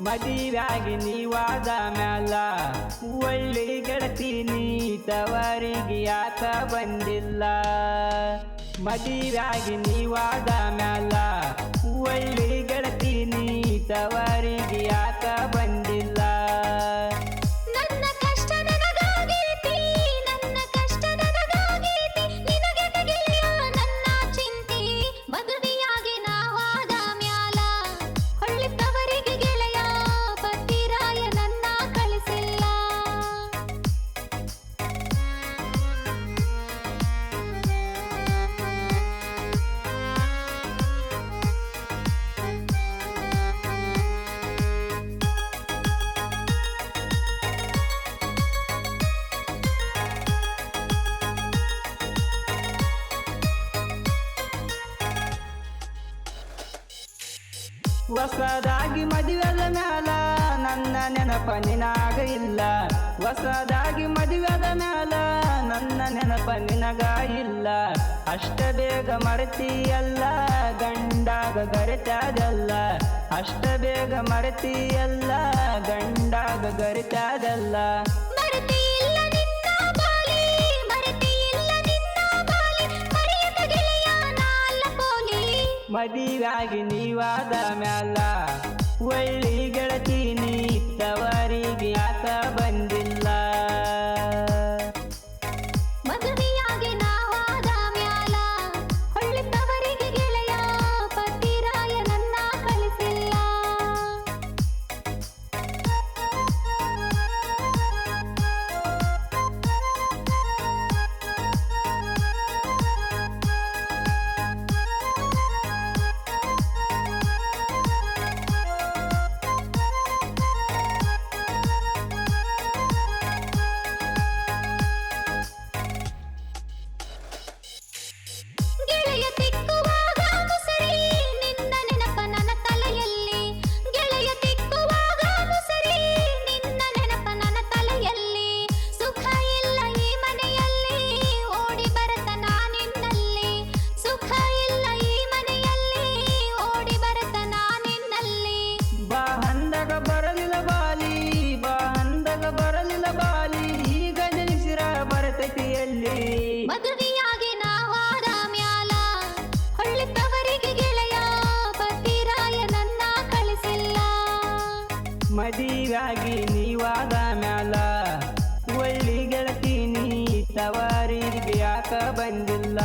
ಮದಿವ್ಯಾಗಿ ನೀವಾದ ಮ್ಯಾಲ ಒಳ್ಳಿ ಗೆಳತಿ ನೀ ತವರಿಗೆ ಯಾಕ ಬಂದಿಲ್ಲ. ಮದಿವ್ಯಾಗಿ ನೀವಾದ ಮ್ಯಾಲ ಒಳ್ಳಿ ಗೆಳತಿ ನೀ ತವರಿಗೆ ಯಾಕ ಬಂದಿಲ್ಲ. ನನ್ನ ಕಷ್ಟ ನನಗಾಗೈತಿ, ನನ್ನ ಕಷ್ಟ ನನಗಾಗೈತಿ, ನಿನಗೆ ತೆಗೆಯ ನನ್ನ ಚಿಂತಿ. ಮದುವೆಯಾಗಿ ನಾವಾದ ಮ್ಯಾಲ ಹೊಳ್ಳಿ ತವರಿಗೆ ಗೆಳೆಯ ಪತಿರಾಯ ನನ್ನ ಕಳಿಸಿಲ್ಲ. ಹೊಸದಾಗಿ ಮದುವೆದ ಮ್ಯಾಲ ನನ್ನ ನೆನಪ ನಿನಗ ಇಲ್ಲ. ಹೊಸದಾಗಿ ಮದುವೆದ ಮ್ಯಾಲ ನನ್ನ ನೆನಪ ನಿನಗ ಇಲ್ಲ. ಅಷ್ಟ ಬೇಗ ಮರೆತಿಯಲ್ಲ ಗಂಡಾಗ ಗರಿತಾದಲ್ಲ. ಅಷ್ಟ ಬೇಗ ಮರೆತಿಯಲ್ಲ ಗಂಡಾಗ ಗರಿತಾದಲ್ಲ. ಮರೆತಿಲ್ಲ ನಿನ್ನ ಬಾಲಿ, ಮರೆತಿಲ್ಲ ನಿನ್ನ ಬಾಲಿ, ಮರೆಯದ ಗೆಳೆಯ ನಾಲ್ಲ ಪೋಲಿ. ಮದಿವ್ಯಾಗಿ ನೀವಾದ ಮ್ಯಾಲ ಒಳ್ಳಿ ಗೆಳತಿ ನೀ ತವರಿಗೆ ಯಾಕ ಬಂದಿಲ್ಲ. ಮದುವೆಯಾಗಿ ನಾವಾದ ಮ್ಯಾಲ ಹೊಳ್ಳಿ ತವರಿಗೆ ಗೆಳೆಯ ಪತಿರಾಯ ನನ್ನ ಕಳಿಸಿಲ್ಲ. ಗೆಳೆಯ ತಿಕ್ಕುವಾಗ ಮುಸರಿ ನಿನ್ನ ನೆನಪ ನನ್ನ ತಲೆಯಲ್ಲಿ. ಗೆಳೆಯ ತಿಕ್ಕುವಾಗ ಮುಸರಿ ನಿನ್ನ ನೆನಪ ನನ್ನ ತಲೆಯಲ್ಲಿ. ಸುಖ ಇಲ್ಲ ಈ ಮನೆಯಲ್ಲಿ ಓಡಿ ಬರತ ನಾನಿನ್ನಲ್ಲಿ. ಸುಖ ಇಲ್ಲ ಈ ಮನೆಯಲ್ಲಿ ಓಡಿ ಬರತ ನಾನಿನ್ನಲ್ಲಿ. ಬಾ ಹಂದಾಗ ಬರಲಿಲ್ಲ ಬಾಲಿ, ಬಾ ಹಂದಾಗ ಬರಲಿಲ್ಲ ಬಾಲಿ, ಈಗ ನೆನೆಸಿರ ಬರತೈತಿಯಲ್ಲಿ. ಮದುವೆಯಾಗಿ ನಾವಾದ ಮ್ಯಾಲ ಹೊಳ್ಳಿ ತವರಿಗೆ ಗೆಳೆಯ ಪತಿರಾಯ ನನ್ನ ಕಳಿಸಿಲ್ಲ. ಮದಿವ್ಯಾಗಿ ನೀವಾದ ಮ್ಯಾಲ ಒಳ್ಳಿ ಗೆಳತಿ ನೀ ತವರಿಗೆ ಯಾಕ ಬಂದಿಲ್ಲ.